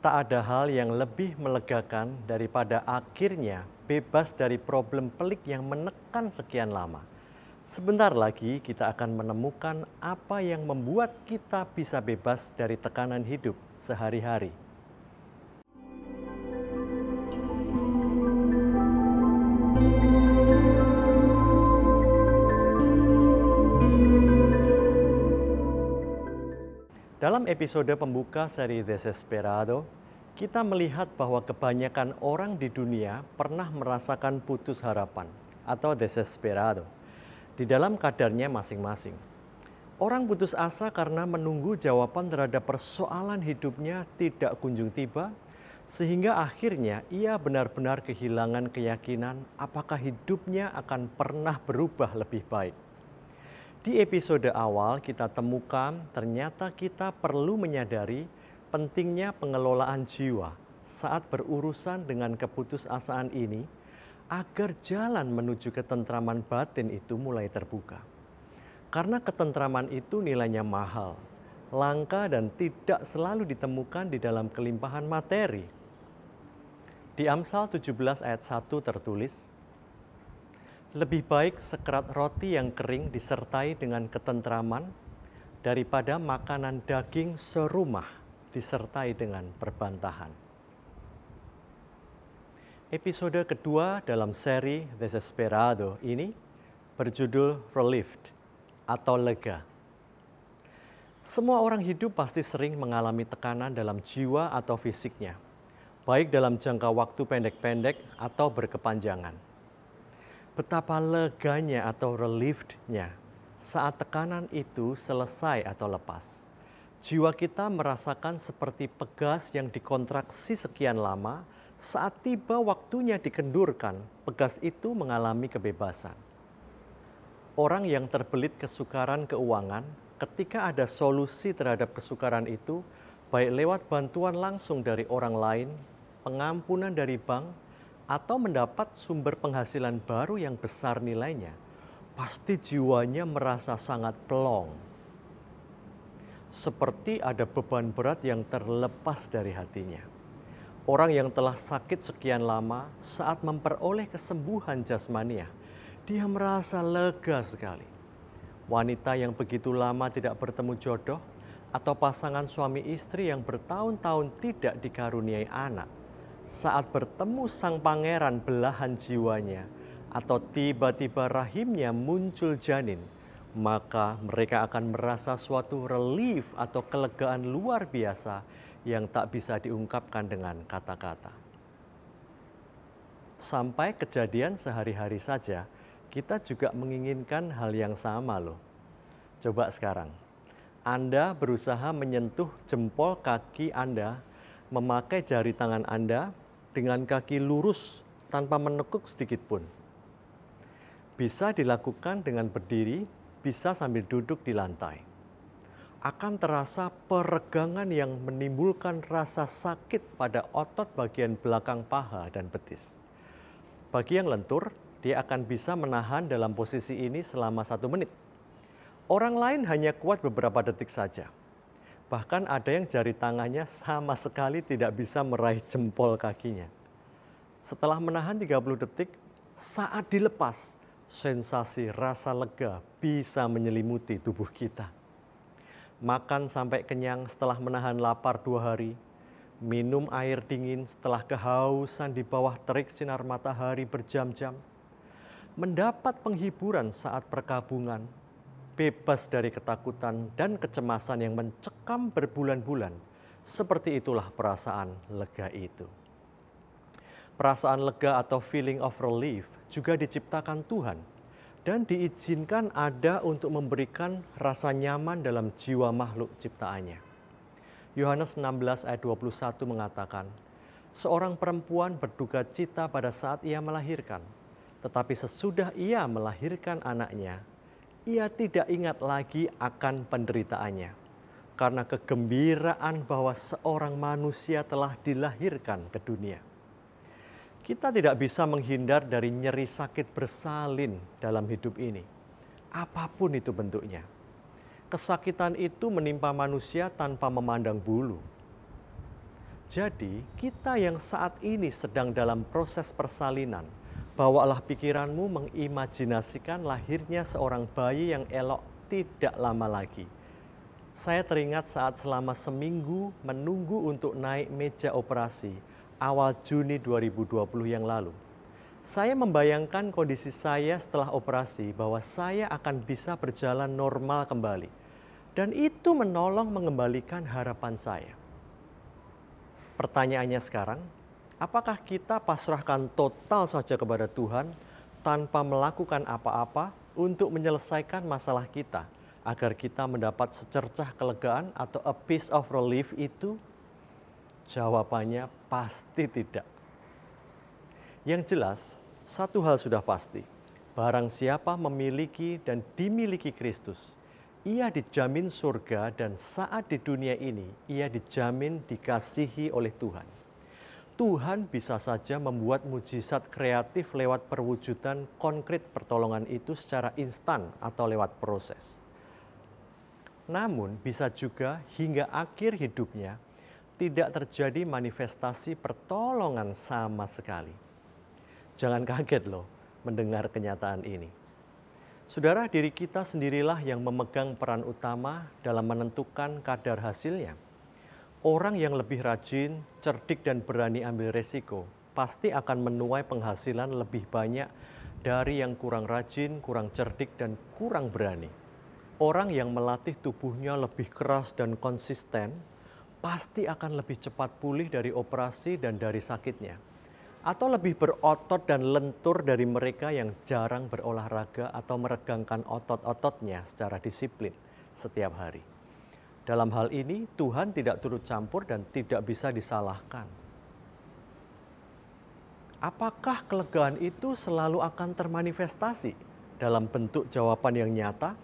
Tak ada hal yang lebih melegakan daripada akhirnya bebas dari problem pelik yang menekan sekian lama. Sebentar lagi kita akan menemukan apa yang membuat kita bisa bebas dari tekanan hidup sehari-hari. Dalam episode pembuka seri Desesperado, kita melihat bahwa kebanyakan orang di dunia pernah merasakan putus harapan atau desesperado di dalam kadarnya masing-masing. Orang putus asa karena menunggu jawaban terhadap persoalan hidupnya tidak kunjung tiba, sehingga akhirnya ia benar-benar kehilangan keyakinan apakah hidupnya akan pernah berubah lebih baik. Di episode awal kita temukan ternyata kita perlu menyadari pentingnya pengelolaan jiwa saat berurusan dengan keputusasaan ini agar jalan menuju ketentraman batin itu mulai terbuka. Karena ketentraman itu nilainya mahal, langka dan tidak selalu ditemukan di dalam kelimpahan materi. Di Amsal 17 ayat 1 tertulis, lebih baik sekerat roti yang kering disertai dengan ketentraman daripada makanan daging serumah disertai dengan perbantahan. Episode kedua dalam seri Desesperado ini berjudul Relieved atau lega. Semua orang hidup pasti sering mengalami tekanan dalam jiwa atau fisiknya, baik dalam jangka waktu pendek-pendek atau berkepanjangan. Betapa leganya atau relievednya saat tekanan itu selesai atau lepas. Jiwa kita merasakan seperti pegas yang dikontraksi sekian lama, saat tiba waktunya dikendurkan, pegas itu mengalami kebebasan. Orang yang terbelit kesukaran keuangan, ketika ada solusi terhadap kesukaran itu, baik lewat bantuan langsung dari orang lain, pengampunan dari bank, atau mendapat sumber penghasilan baru yang besar nilainya, pasti jiwanya merasa sangat plong. Seperti ada beban berat yang terlepas dari hatinya. Orang yang telah sakit sekian lama saat memperoleh kesembuhan jasmania, dia merasa lega sekali. Wanita yang begitu lama tidak bertemu jodoh atau pasangan suami istri yang bertahun-tahun tidak dikaruniai anak, saat bertemu sang pangeran belahan jiwanya atau tiba-tiba rahimnya muncul janin, maka mereka akan merasa suatu relief atau kelegaan luar biasa yang tak bisa diungkapkan dengan kata-kata. Sampai kejadian sehari-hari saja, kita juga menginginkan hal yang sama loh. Coba sekarang, Anda berusaha menyentuh jempol kaki Anda, memakai jari tangan Anda dengan kaki lurus tanpa menekuk sedikit pun. Bisa dilakukan dengan berdiri, bisa sambil duduk di lantai. Akan terasa peregangan yang menimbulkan rasa sakit pada otot bagian belakang paha dan betis. Bagi yang lentur, dia akan bisa menahan dalam posisi ini selama 1 menit. Orang lain hanya kuat beberapa detik saja. Bahkan ada yang jari tangannya sama sekali tidak bisa meraih jempol kakinya. Setelah menahan 30 detik, saat dilepas, sensasi rasa lega bisa menyelimuti tubuh kita. Makan sampai kenyang setelah menahan lapar 2 hari, minum air dingin setelah kehausan di bawah terik sinar matahari berjam-jam, mendapat penghiburan saat perkabungan, bebas dari ketakutan dan kecemasan yang mencekam berbulan-bulan. Seperti itulah perasaan lega itu. Perasaan lega atau feeling of relief juga diciptakan Tuhan dan diizinkan ada untuk memberikan rasa nyaman dalam jiwa makhluk ciptaannya. Yohanes 16 ayat 21 mengatakan, seorang perempuan berduka cita pada saat ia melahirkan, tetapi sesudah ia melahirkan anaknya, ia tidak ingat lagi akan penderitaannya, karena kegembiraan bahwa seorang manusia telah dilahirkan ke dunia. Kita tidak bisa menghindar dari nyeri sakit bersalin dalam hidup ini, apapun itu bentuknya. Kesakitan itu menimpa manusia tanpa memandang bulu. Jadi, kita yang saat ini sedang dalam proses persalinan, bawalah pikiranmu mengimajinasikan lahirnya seorang bayi yang elok tidak lama lagi. Saya teringat saat selama seminggu menunggu untuk naik meja operasi awal Juni 2020 yang lalu. Saya membayangkan kondisi saya setelah operasi bahwa saya akan bisa berjalan normal kembali. Dan itu menolong mengembalikan harapan saya. Pertanyaannya sekarang, apakah kita pasrahkan total saja kepada Tuhan tanpa melakukan apa-apa untuk menyelesaikan masalah kita agar kita mendapat secercah kelegaan atau a piece of relief itu? Jawabannya pasti tidak. Yang jelas, satu hal sudah pasti, barang siapa memiliki dan dimiliki Kristus, ia dijamin surga dan saat di dunia ini, ia dijamin dikasihi oleh Tuhan. Tuhan bisa saja membuat mujizat kreatif lewat perwujudan konkret pertolongan itu secara instan atau lewat proses. Namun bisa juga hingga akhir hidupnya tidak terjadi manifestasi pertolongan sama sekali. Jangan kaget loh mendengar kenyataan ini. Saudara, diri kita sendirilah yang memegang peran utama dalam menentukan kadar hasilnya. Orang yang lebih rajin, cerdik dan berani ambil resiko pasti akan menuai penghasilan lebih banyak dari yang kurang rajin, kurang cerdik dan kurang berani. Orang yang melatih tubuhnya lebih keras dan konsisten pasti akan lebih cepat pulih dari operasi dan dari sakitnya. Atau lebih berotot dan lentur dari mereka yang jarang berolahraga atau meregangkan otot-ototnya secara disiplin setiap hari. Dalam hal ini, Tuhan tidak turut campur dan tidak bisa disalahkan. Apakah kelegaan itu selalu akan termanifestasi dalam bentuk jawaban yang nyata?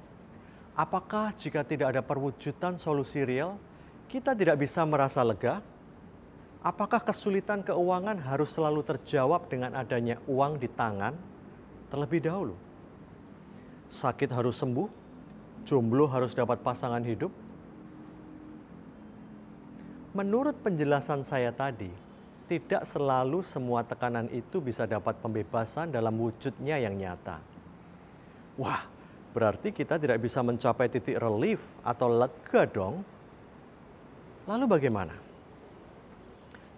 Apakah jika tidak ada perwujudan solusi real, kita tidak bisa merasa lega? Apakah kesulitan keuangan harus selalu terjawab dengan adanya uang di tangan terlebih dahulu? Sakit harus sembuh? Jomblo harus dapat pasangan hidup? Menurut penjelasan saya tadi, tidak selalu semua tekanan itu bisa dapat pembebasan dalam wujudnya yang nyata. Wah, berarti kita tidak bisa mencapai titik relief atau lega dong? Lalu bagaimana?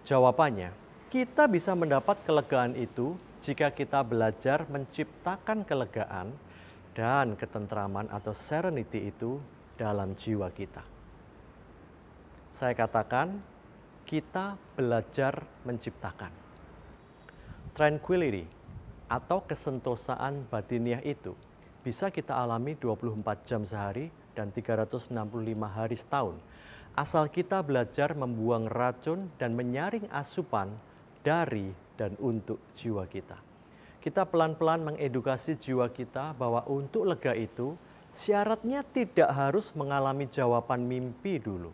Jawabannya, kita bisa mendapat kelegaan itu jika kita belajar menciptakan kelegaan dan ketentraman atau serenity itu dalam jiwa kita. Saya katakan, kita belajar menciptakan. Tranquility atau kesentosaan batiniah itu bisa kita alami 24 jam sehari dan 365 hari setahun. Asal kita belajar membuang racun dan menyaring asupan dari dan untuk jiwa kita. Kita pelan-pelan mengedukasi jiwa kita bahwa untuk lega itu syaratnya tidak harus mengalami jawaban mimpi dulu.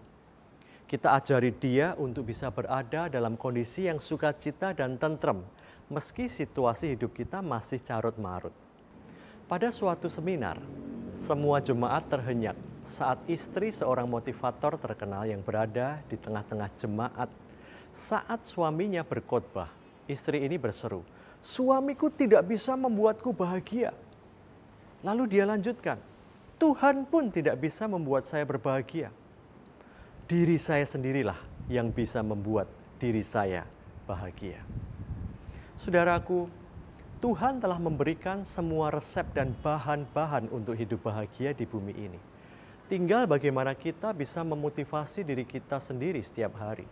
Kita ajari dia untuk bisa berada dalam kondisi yang sukacita dan tentrem, meski situasi hidup kita masih carut-marut. Pada suatu seminar, semua jemaat terhenyak saat istri seorang motivator terkenal yang berada di tengah-tengah jemaat. Saat suaminya berkhotbah, istri ini berseru, "Suamiku tidak bisa membuatku bahagia." Lalu dia lanjutkan, "Tuhan pun tidak bisa membuat saya berbahagia. Diri saya sendirilah yang bisa membuat diri saya bahagia." Saudaraku, Tuhan telah memberikan semua resep dan bahan-bahan untuk hidup bahagia di bumi ini. Tinggal bagaimana kita bisa memotivasi diri kita sendiri setiap hari.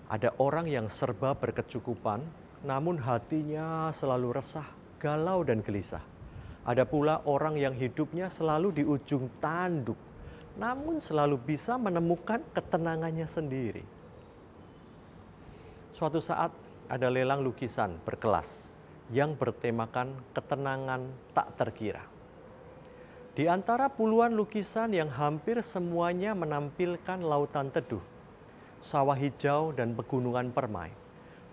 Ada orang yang serba berkecukupan, namun hatinya selalu resah, galau dan gelisah. Ada pula orang yang hidupnya selalu di ujung tanduk, namun selalu bisa menemukan ketenangannya sendiri. Suatu saat ada lelang lukisan berkelas yang bertemakan ketenangan tak terkira. Di antara puluhan lukisan yang hampir semuanya menampilkan lautan teduh, sawah hijau dan pegunungan permai,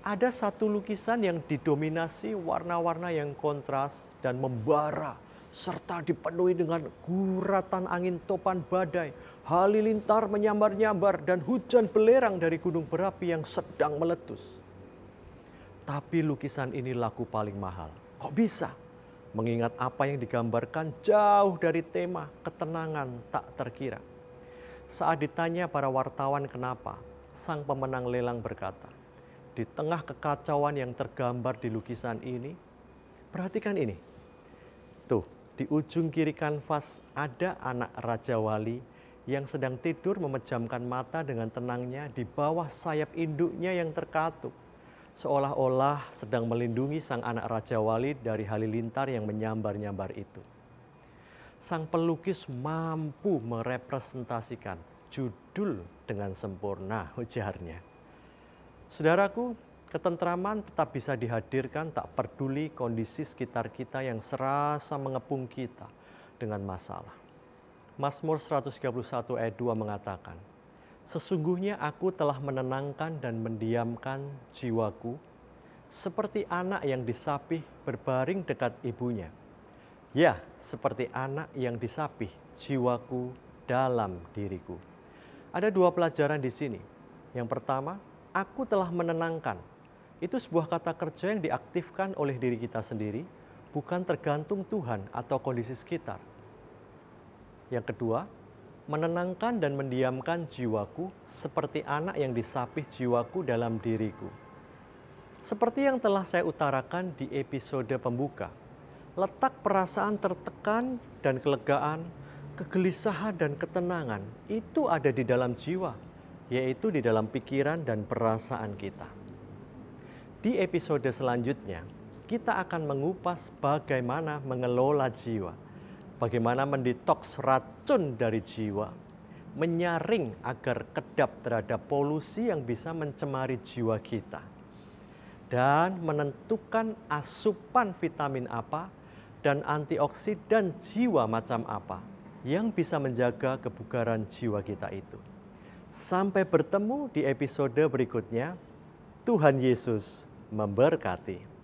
ada satu lukisan yang didominasi warna-warna yang kontras dan membara serta dipenuhi dengan guratan angin topan badai, halilintar menyambar-nyambar, dan hujan belerang dari gunung berapi yang sedang meletus. Tapi lukisan ini laku paling mahal. Kok bisa? Mengingat apa yang digambarkan jauh dari tema ketenangan tak terkira. Saat ditanya para wartawan kenapa, sang pemenang lelang berkata, di tengah kekacauan yang tergambar di lukisan ini, perhatikan ini. Tuh, di ujung kiri kanvas ada anak Raja Wali yang sedang tidur memejamkan mata dengan tenangnya di bawah sayap induknya yang terkatup. Seolah-olah sedang melindungi sang anak Raja Wali dari halilintar yang menyambar-nyambar itu. Sang pelukis mampu merepresentasikan judul dengan sempurna, ujarnya. Saudaraku, ketentraman tetap bisa dihadirkan tak peduli kondisi sekitar kita yang serasa mengepung kita dengan masalah. Mazmur 131 ayat 2 mengatakan, sesungguhnya aku telah menenangkan dan mendiamkan jiwaku, seperti anak yang disapih berbaring dekat ibunya. Ya, seperti anak yang disapih jiwaku dalam diriku. Ada dua pelajaran di sini. Yang pertama, aku telah menenangkan. Itu sebuah kata kerja yang diaktifkan oleh diri kita sendiri, bukan tergantung Tuhan atau kondisi sekitar. Yang kedua, menenangkan dan mendiamkan jiwaku seperti anak yang disapih jiwaku dalam diriku. Seperti yang telah saya utarakan di episode pembuka, letak perasaan tertekan dan kelegaan, kegelisahan dan ketenangan itu ada di dalam jiwa, yaitu di dalam pikiran dan perasaan kita. Di episode selanjutnya, kita akan mengupas bagaimana mengelola jiwa, bagaimana mendetoks racun dari jiwa, menyaring agar kedap terhadap polusi yang bisa mencemari jiwa kita, dan menentukan asupan vitamin apa dan antioksidan jiwa macam apa yang bisa menjaga kebugaran jiwa kita itu. Sampai bertemu di episode berikutnya. Tuhan Yesus memberkati.